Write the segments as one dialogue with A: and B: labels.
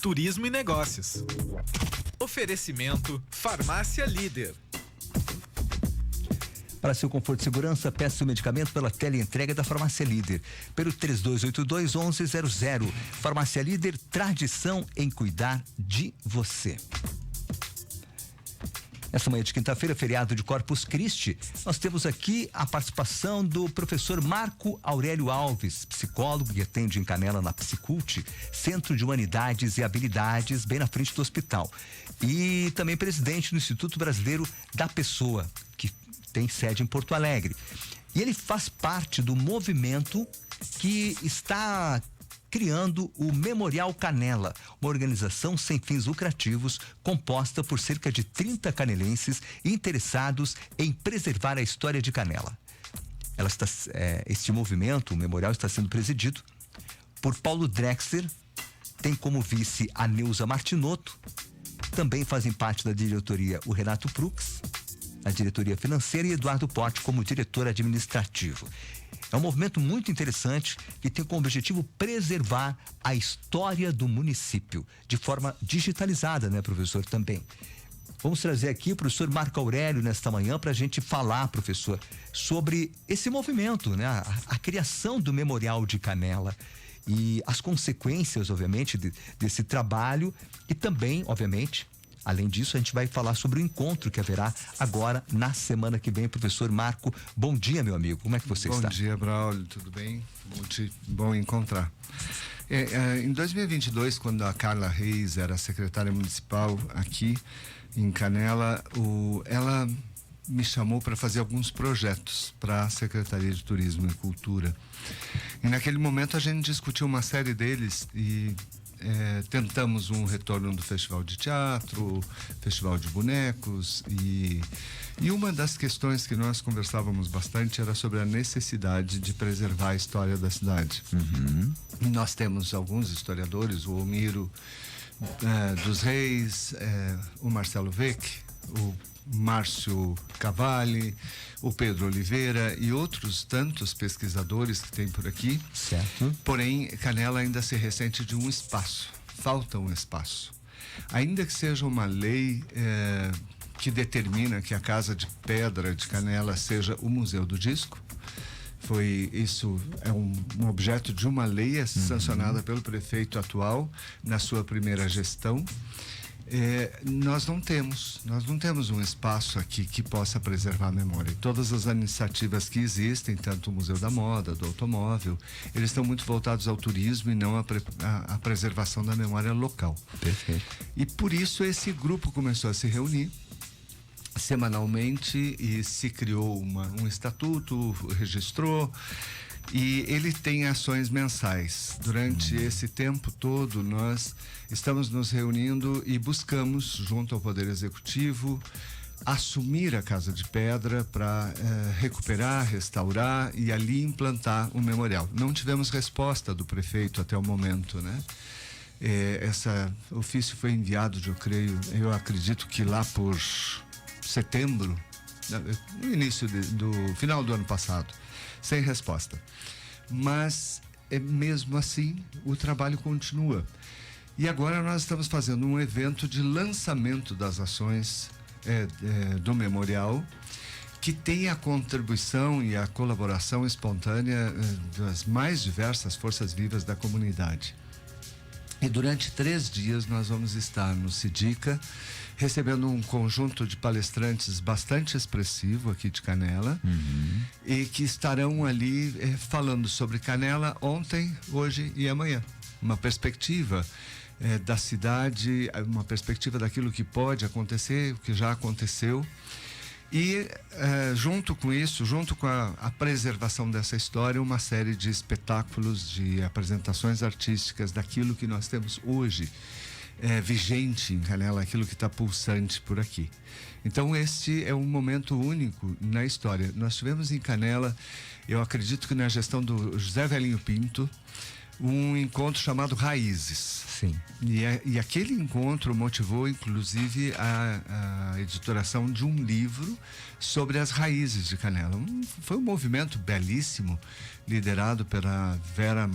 A: turismo e negócios. Oferecimento Farmácia Líder.
B: Para seu conforto e segurança, peça seu medicamento pela teleentrega da Farmácia Líder, pelo 3282-1100. Farmácia Líder, tradição em cuidar de você. Essa manhã de quinta-feira, feriado de Corpus Christi, nós temos aqui a participação do professor Marco Aurélio Alves, psicólogo que atende em Canela na Psicult, Centro de Humanidades e Habilidades, bem na frente do hospital. E também presidente do Instituto Brasileiro da Pessoa, que tem sede em Porto Alegre. E ele faz parte do movimento que está criando o Memorial Canela, uma organização sem fins lucrativos composta por cerca de 30 canelenses interessados em preservar a história de Canela. Este movimento, o Memorial, está sendo presidido por Paulo Drexler, tem como vice a Neuza Martinotto, também fazem parte da diretoria o Renato Prux, a diretoria financeira, e Eduardo Porte como diretor administrativo. É um movimento muito interessante que tem como objetivo preservar a história do município de forma digitalizada, né, professor, também. Vamos trazer aqui o professor Marco Aurélio nesta manhã para a gente falar, professor, sobre esse movimento, né, a criação do Memorial de Canela e as consequências, obviamente, desse trabalho e também, obviamente, além disso, a gente vai falar sobre o encontro que haverá agora na semana que vem. Professor Marco, bom dia, meu amigo. Como é que você está?
C: Bom dia, Braulio. Tudo bem? Bom encontrar. Em 2022, quando a Carla Reis era secretária municipal aqui em Canela, ela me chamou para fazer alguns projetos para a Secretaria de Turismo e Cultura. E naquele momento a gente discutiu uma série deles e tentamos um retorno do Festival de Teatro, Festival de Bonecos e uma das questões que nós conversávamos bastante era sobre a necessidade de preservar a história da cidade.
B: Uhum.
C: E nós temos alguns historiadores, o Omiro dos Reis, o Marcelo Vec, o Márcio Cavalli, o Pedro Oliveira e outros tantos pesquisadores que tem por aqui.
B: Certo.
C: Porém, Canela ainda se ressente de um espaço. Falta um espaço. Ainda que seja uma lei que determina que a Casa de Pedra de Canela seja o Museu do Disco. Isso é um objeto de uma lei sancionada pelo prefeito atual na sua primeira gestão. Nós não temos um espaço aqui que possa preservar a memória. E todas as iniciativas que existem, tanto o Museu da Moda, do Automóvel, eles estão muito voltados ao turismo e não à preservação da memória local.
B: Perfeito.
C: E por isso esse grupo começou a se reunir semanalmente e se criou um estatuto, registrou. E ele tem ações mensais. Durante esse tempo todo, nós estamos nos reunindo e buscamos, junto ao Poder Executivo, assumir a Casa de Pedra para recuperar, restaurar e ali implantar um memorial. Não tivemos resposta do prefeito até o momento, né? Esse ofício foi enviado, eu acredito que lá por setembro, no início do final do ano passado, sem resposta. Mas, mesmo assim, o trabalho continua. E agora nós estamos fazendo um evento de lançamento das ações do memorial, que tem a contribuição e a colaboração espontânea das mais diversas forças vivas da comunidade. E durante 3 dias nós vamos estar no Sidica, recebendo um conjunto de palestrantes bastante expressivo aqui de Canela, e que estarão ali falando sobre Canela ontem, hoje e amanhã. Uma perspectiva da cidade, uma perspectiva daquilo que pode acontecer, o que já aconteceu. E junto com isso, junto com a preservação dessa história, uma série de espetáculos, de apresentações artísticas daquilo que nós temos hoje vigente em Canela, aquilo que está pulsante por aqui. Então este é um momento único na história. Nós tivemos em Canela, eu acredito que na gestão do José Velhinho Pinto, um encontro chamado Raízes.
B: Sim.
C: E aquele encontro motivou, inclusive, a editoração de um livro sobre as raízes de Canela. Foi um movimento belíssimo, liderado pela Vera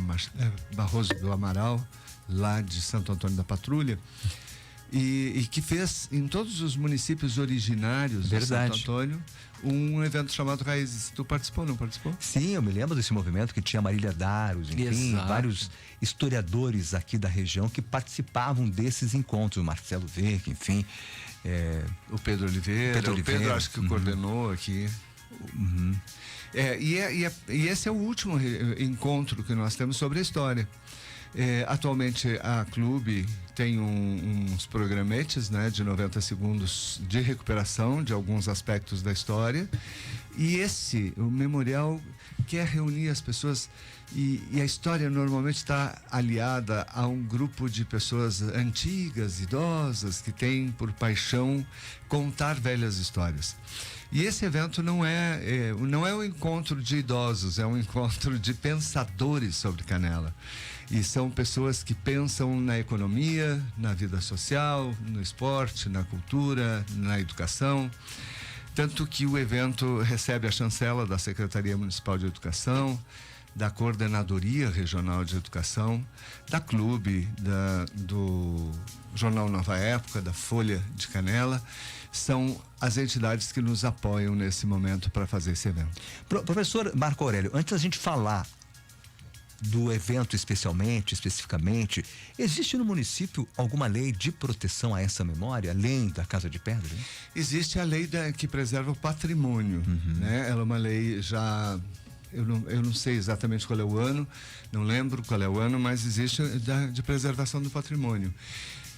C: Barroso do Amaral, lá de Santo Antônio da Patrulha, e que fez em todos os municípios originários de Santo Antônio um evento chamado Raízes. Tu participou, não participou?
B: Sim, eu me lembro desse movimento que tinha Marília Daros, enfim, vários historiadores aqui da região que participavam desses encontros, o Marcelo Verck, enfim.
C: O Pedro Oliveira. O Pedro acho que coordenou aqui. E esse é o último encontro que nós temos sobre a história. Atualmente a Clube tem uns programetes, né, de 90 segundos de recuperação de alguns aspectos da história, e o memorial quer reunir as pessoas, e a história normalmente está aliada a um grupo de pessoas antigas, idosas, que têm por paixão contar velhas histórias. E esse evento não é um encontro de idosos, é um encontro de pensadores sobre Canela. E são pessoas que pensam na economia, na vida social, no esporte, na cultura, na educação. Tanto que o evento recebe a chancela da Secretaria Municipal de Educação, da Coordenadoria Regional de Educação, da Clube, do Jornal Nova Época, da Folha de Canela. São as entidades que nos apoiam nesse momento para fazer esse evento.
B: Professor Marco Aurélio, antes da gente falar do evento especificamente, existe no município alguma lei de proteção a essa memória, além da Casa de Pedra? Hein?
C: Existe a lei que preserva o patrimônio, né? Ela é uma lei já... Eu não sei exatamente qual é o ano, não lembro qual é o ano, mas existe de preservação do patrimônio.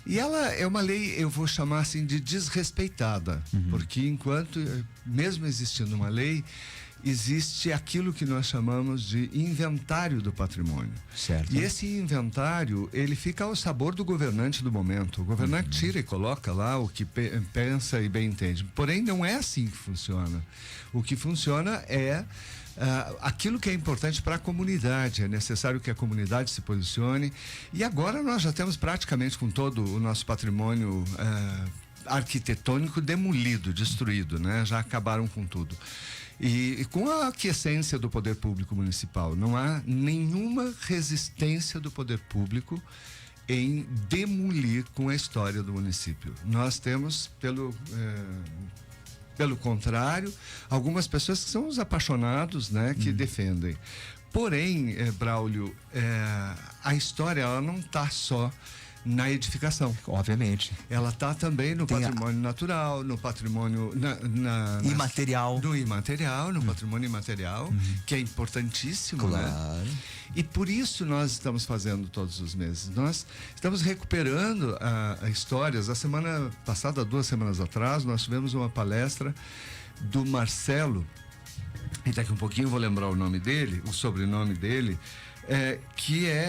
C: E ela é uma lei, eu vou chamar assim, de desrespeitada, porque mesmo existindo uma lei, existe aquilo que nós chamamos de inventário do patrimônio.
B: Certo.
C: E esse inventário, ele fica ao sabor do governante do momento. O governante tira e coloca lá o que pensa e bem entende. Porém, não é assim que funciona. O que funciona é aquilo que é importante para a comunidade. É necessário que a comunidade se posicione. E agora nós já temos praticamente com todo o nosso patrimônio arquitetônico demolido, destruído, né? Já acabaram com tudo. E com a aquiescência do poder público municipal, não há nenhuma resistência do poder público em demolir com a história do município. Nós temos, pelo contrário, algumas pessoas que são os apaixonados, né, que defendem. Porém, Braulio, a história ela não está só na edificação.
B: Obviamente.
C: Ela está também no patrimônio natural, no patrimônio
B: imaterial.
C: No imaterial, no patrimônio imaterial, que é importantíssimo,
B: claro,
C: né? E por isso nós estamos fazendo todos os meses. Nós estamos recuperando histórias. A semana passada, 2 semanas atrás, nós tivemos uma palestra do Marcelo, e daqui a um pouquinho eu vou lembrar o nome dele, o sobrenome dele,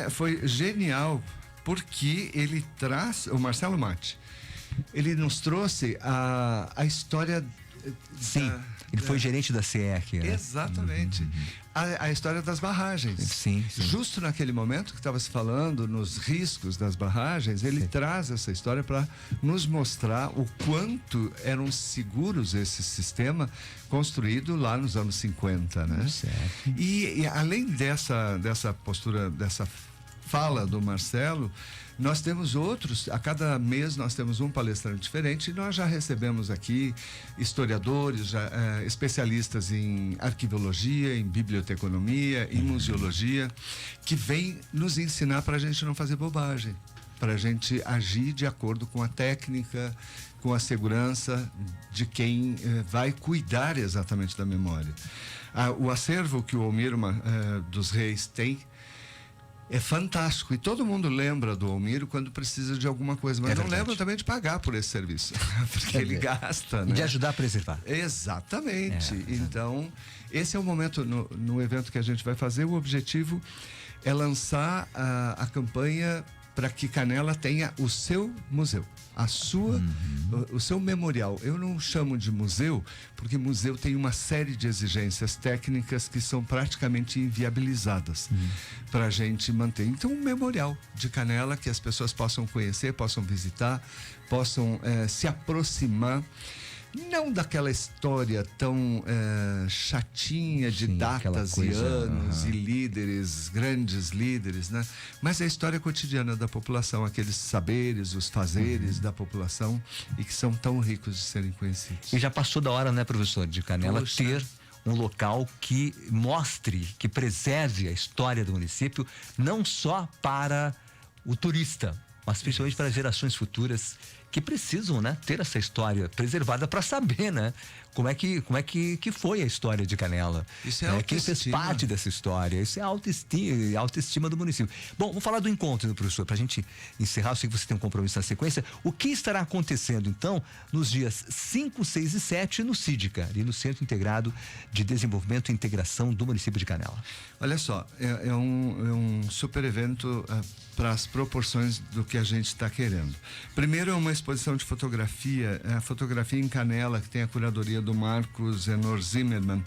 C: foi genial, porque ele traz, o Marcelo Mate, ele nos trouxe a história...
B: Sim, ele foi gerente da CE aqui, né?
C: Exatamente. A história das barragens.
B: Sim.
C: Justo naquele momento que estava se falando nos riscos das barragens, ele traz essa história para nos mostrar o quanto eram seguros esse sistema construído lá nos anos 50, né?
B: Certo.
C: E além dessa postura, dessa fala do Marcelo, nós temos outros, a cada mês nós temos um palestrante diferente, e nós já recebemos aqui historiadores, especialistas em arquivologia, em biblioteconomia, em museologia, que vêm nos ensinar para a gente não fazer bobagem, para a gente agir de acordo com a técnica, com a segurança de quem vai cuidar exatamente da memória. O acervo que o Almir dos Reis tem é fantástico, e todo mundo lembra do Almiro quando precisa de alguma coisa, mas não lembra também de pagar por esse serviço, porque ele gasta, né?
B: De ajudar a preservar.
C: Exatamente. Então, esse é o momento no evento que a gente vai fazer. O objetivo é lançar a campanha para que Canela tenha o seu museu, a sua, o seu memorial. Eu não chamo de museu, porque museu tem uma série de exigências técnicas que são praticamente inviabilizadas para a gente manter. Então, um memorial de Canela que as pessoas possam conhecer, possam visitar, possam se aproximar. Não daquela história tão chatinha de datas e anos e líderes, grandes líderes, né? Mas a história cotidiana da população, aqueles saberes, os fazeres da população e que são tão ricos de serem conhecidos.
B: E já passou da hora, né, professor, de Canela ter um local que mostre, que preserve a história do município, não só para o turista, mas principalmente para as gerações futuras que precisam, né, ter essa história preservada para saber, né, como é que foi a história de Canela.
C: Isso é
B: quem fez parte dessa história. Isso é autoestima do município. Bom, vamos falar do encontro do professor, para a gente encerrar. Eu sei que você tem um compromisso na sequência. O que estará acontecendo, então, nos dias 5, 6 e 7 no CIDICA, ali no Centro Integrado de Desenvolvimento e Integração do município de Canela?
C: Olha só, é um super evento para as proporções do que a gente está querendo. Primeiro é uma exposição de fotografia, a fotografia em Canela, que tem a curadoria do Marcos Enor Zimmermann.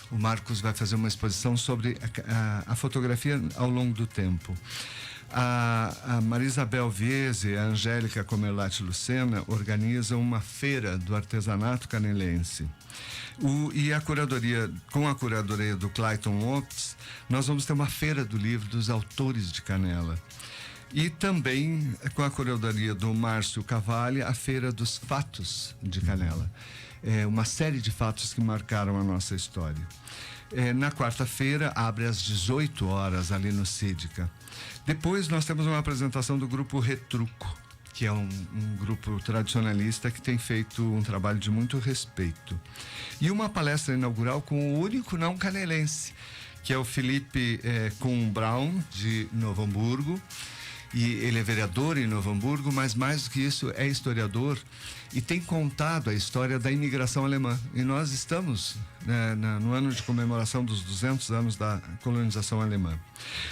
C: O Marcos vai fazer uma exposição sobre a fotografia ao longo do tempo. A Marisabel Viese e a Angélica Comerlati Lucena organizam uma feira do artesanato canelense. E a curadoria, com a curadoria do Clayton Oates, nós vamos ter uma feira do livro dos autores de Canela. E também, com a curadoria do Márcio Cavalli, a Feira dos Fatos de Canela. Uma série de fatos que marcaram a nossa história. Na quarta-feira, abre às 18 horas ali no CIDICA. Depois nós temos uma apresentação do grupo Retruco, que é um grupo tradicionalista que tem feito um trabalho de muito respeito. E uma palestra inaugural com o único não canelense, que é o Felipe Kuhn Braun, de Novo Hamburgo. E ele é vereador em Novo Hamburgo, mas mais do que isso é historiador e tem contado a história da imigração alemã. E nós estamos no ano de comemoração dos 200 anos da colonização alemã.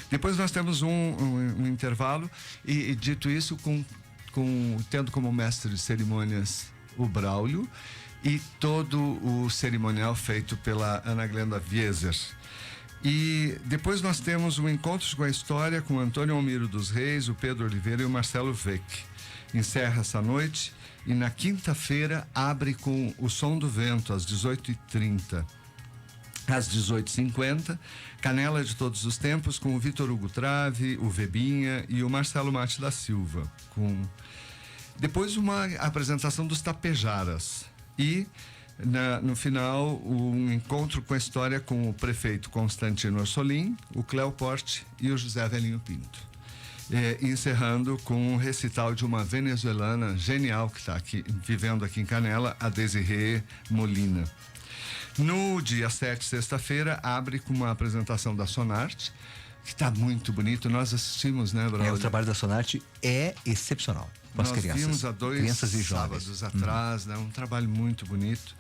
C: Depois nós temos um intervalo e dito isso, tendo como mestre de cerimônias o Braulio e todo o cerimonial feito pela Ana Glenda Wieser. E depois nós temos um encontro com a história com o Antônio Almiro dos Reis, o Pedro Oliveira e o Marcelo Veck. Encerra essa noite e na quinta-feira abre com o Som do Vento, às 18h30. Às 18h50, Canela de Todos os Tempos, com o Vitor Hugo Trave, o Vebinha e o Marcelo Mate da Silva. Depois uma apresentação dos Tapejaras. E no final, um encontro com a história com o prefeito Constantino Orsolim, o Cléo Porte e o José Velhinho Pinto. Encerrando com um recital de uma venezuelana genial que está aqui, vivendo aqui em Canela, a Desirê Molina. No dia 7, sexta-feira, abre com uma apresentação da Sonarte, que está muito bonito. Nós assistimos, né, Braulio?
B: O trabalho da Sonarte é excepcional.
C: Nós vimos há 2 sábados atrás, né? Um trabalho muito bonito.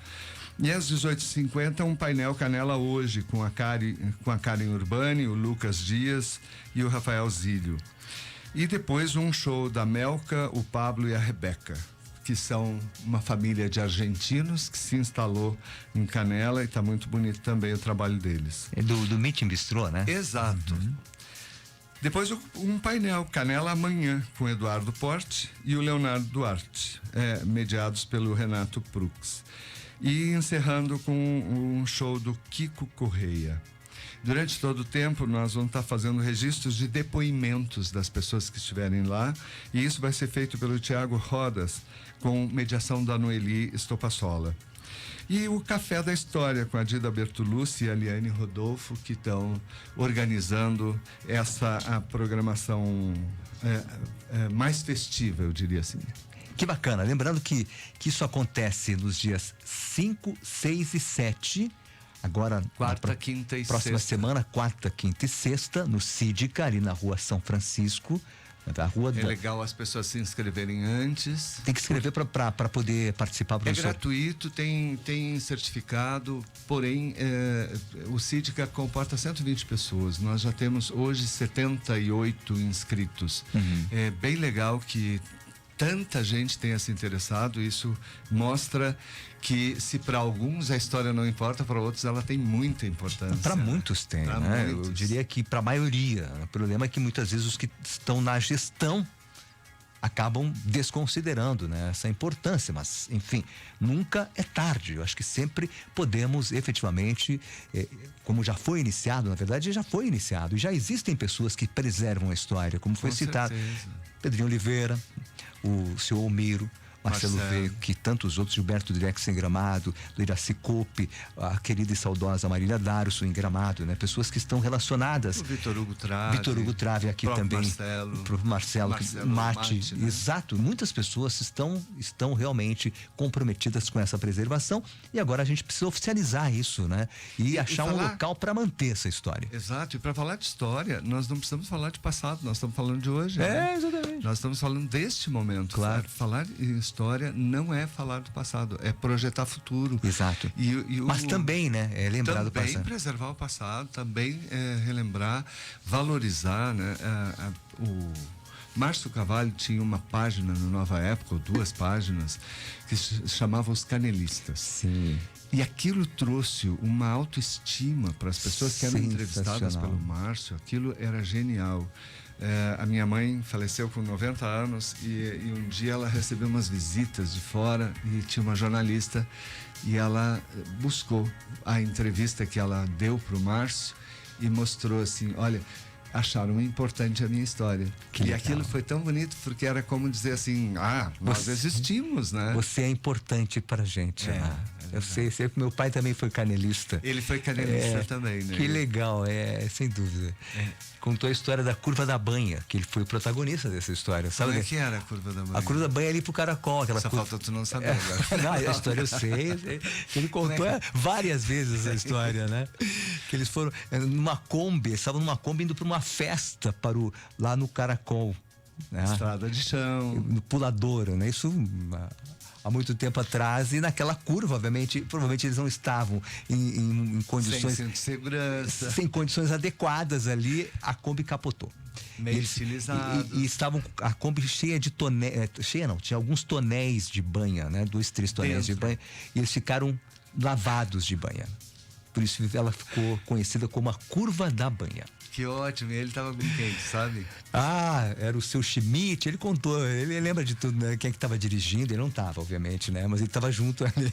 C: E às 18h50, um painel Canela Hoje, com a Karen Urbani, o Lucas Dias e o Rafael Zílio. E depois um show da Melka, o Pablo e a Rebeca, que são uma família de argentinos que se instalou em Canela, e está muito bonito também o trabalho deles.
B: É do Meeting Bistrô, né?
C: Exato. Depois um painel Canela Amanhã, com Eduardo Porte e o Leonardo Duarte, mediados pelo Renato Prux. E encerrando com um show do Kiko Correia. Durante todo o tempo, nós vamos estar fazendo registros de depoimentos das pessoas que estiverem lá, e isso vai ser feito pelo Tiago Rodas, com mediação da Noeli Estopassola. E o Café da História, com a Dida Bertolucci e a Liane Rodolfo, que estão organizando a programação mais festiva, eu diria assim.
B: Que bacana. Lembrando que isso acontece nos dias 5, 6 e 7. Agora,
C: quarta, quinta e
B: próxima
C: sexta.
B: semana, quarta, quinta e sexta, no CIDICA, ali na Rua São Francisco, A rua
C: É legal as pessoas se inscreverem antes.
B: Tem que escrever para poder participar, professor.
C: É gratuito, tem certificado, porém o Cídica comporta 120 pessoas. Nós já temos hoje 78 inscritos. É bem legal que tanta gente tenha se interessado. Isso mostra que se para alguns a história não importa, para outros ela tem muita importância.
B: Para muitos tem, né? Muitos. Eu diria que para a maioria. O problema é que muitas vezes os que estão na gestão acabam desconsiderando, né, essa importância, mas enfim, nunca é tarde. Eu acho que sempre podemos efetivamente, como já foi iniciado, na verdade já foi iniciado, e já existem pessoas que preservam a história, como foi citado, Pedrinho Oliveira, o senhor Almiro, Marcelo Veiga, e tantos outros, Gilberto Drex em Gramado, do Iraci Coupe, a querida e saudosa Marília Darso em Gramado, né? Pessoas que estão relacionadas.
C: O Vitor Hugo Trave
B: aqui também. O próprio Marcelo Mate, né? Exato. Muitas pessoas estão realmente comprometidas com essa preservação, e agora a gente precisa oficializar isso, né? E achar um local para manter essa história.
C: Exato. E para falar de história, nós não precisamos falar de passado, nós estamos falando de hoje.
B: Exatamente.
C: Nós estamos falando deste momento.
B: Claro.
C: Falar em história não é falar do passado, é projetar futuro.
B: Exato. Mas também, né? É lembrar do passado.
C: Também preservar o passado, também relembrar, valorizar, né? O Márcio Carvalho tinha uma página no Nova Época, ou 2 páginas, que se chamava Os Canelistas.
B: Sim.
C: E aquilo trouxe uma autoestima para as pessoas que eram entrevistadas pelo Márcio. Aquilo era genial. A minha mãe faleceu com 90 anos e um dia ela recebeu umas visitas de fora e tinha uma jornalista, e ela buscou a entrevista que ela deu para o Márcio e mostrou assim: olha, acharam importante a minha história. E aquilo foi tão bonito, porque era como dizer assim: nós existimos, né?
B: Você é importante pra gente, né? Eu sei que meu pai também foi canelista.
C: Ele foi canelista também, né?
B: Que legal, sem dúvida. Contou a história da Curva da Banha, que ele foi o protagonista dessa história. Sabe?
C: Como é que era a Curva da Banha?
B: A Curva da Banha é ali pro Caracol.
C: Só falta tu não saber agora.
B: Não, a história eu sei. Ele contou várias vezes essa história, né? Que eles foram numa Kombi, estavam numa Kombi indo para uma festa lá no Caracol. Né?
C: Estrada de chão.
B: No Puladouro, né? Isso há muito tempo atrás, e naquela curva, obviamente, provavelmente eles não estavam em condições...
C: Sem segurança.
B: Sem condições adequadas ali, a Kombi capotou.
C: Meio estilizado.
B: E estavam a Kombi cheia de tonéis... Cheia não, tinha alguns tonéis de banha, né? 2, 3 tonéis de banha. E eles ficaram lavados de banha. Por isso ela ficou conhecida como a Curva da Banha.
C: Que ótimo, e ele tava com quem, sabe?
B: Era o seu Schmidt, ele contou, ele lembra de tudo, né? Quem é que tava dirigindo, ele não tava, obviamente, né? Mas ele tava junto ali.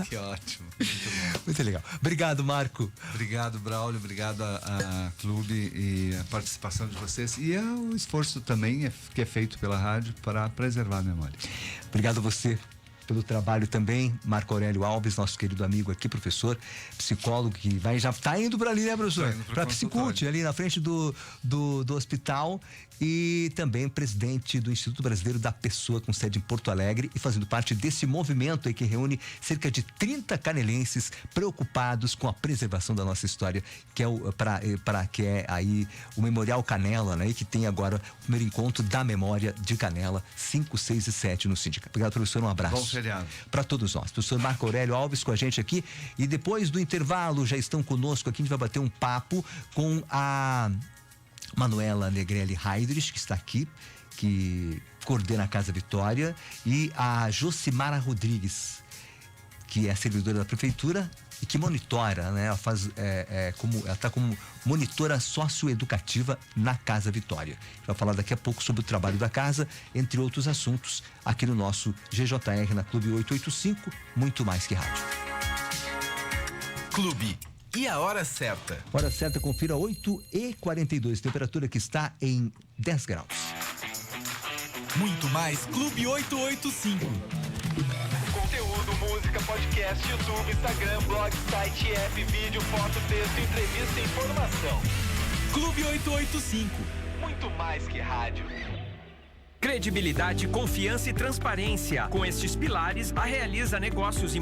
C: Que ótimo, muito bom.
B: Muito legal. Obrigado, Marco.
C: Obrigado, Braulio, obrigado a Clube e a participação de vocês, e o esforço também que é feito pela rádio para preservar a memória.
B: Obrigado a você pelo trabalho também, Marco Aurélio Alves, nosso querido amigo aqui, professor, psicólogo, que já está indo para ali, né, professor? Para a Psicult, ali na frente do hospital, e também presidente do Instituto Brasileiro da Pessoa, com sede em Porto Alegre, e fazendo parte desse movimento aí que reúne cerca de 30 canelenses preocupados com a preservação da nossa história, que é aí o Memorial Canela, né? E que tem agora o primeiro encontro da memória de Canela, 5, 6 e 7 no Sindicato. Obrigado, professor, um abraço.
C: Bom feriado.
B: Para todos nós. Professor Marco Aurélio Alves com a gente aqui, e depois do intervalo já estão conosco aqui, a gente vai bater um papo com a Manuela Negrelli Heidrich, que está aqui, que coordena a Casa Vitória, e a Josimara Rodrigues, que é servidora da prefeitura e que monitora, né? Ela está como monitora socioeducativa na Casa Vitória. A gente vai falar daqui a pouco sobre o trabalho da casa, entre outros assuntos, aqui no nosso GJR, na Clube 885, muito mais que rádio.
A: Clube. E a hora certa?
B: Hora certa, confira 8h42, temperatura que está em 10 graus.
A: Muito mais Clube 885.
D: Conteúdo, música, podcast, YouTube, Instagram, blog, site, app, vídeo, foto, texto, entrevista e informação.
A: Clube 885.
D: Muito mais que rádio.
E: Credibilidade, confiança e transparência. Com estes pilares, a Realiza Negócios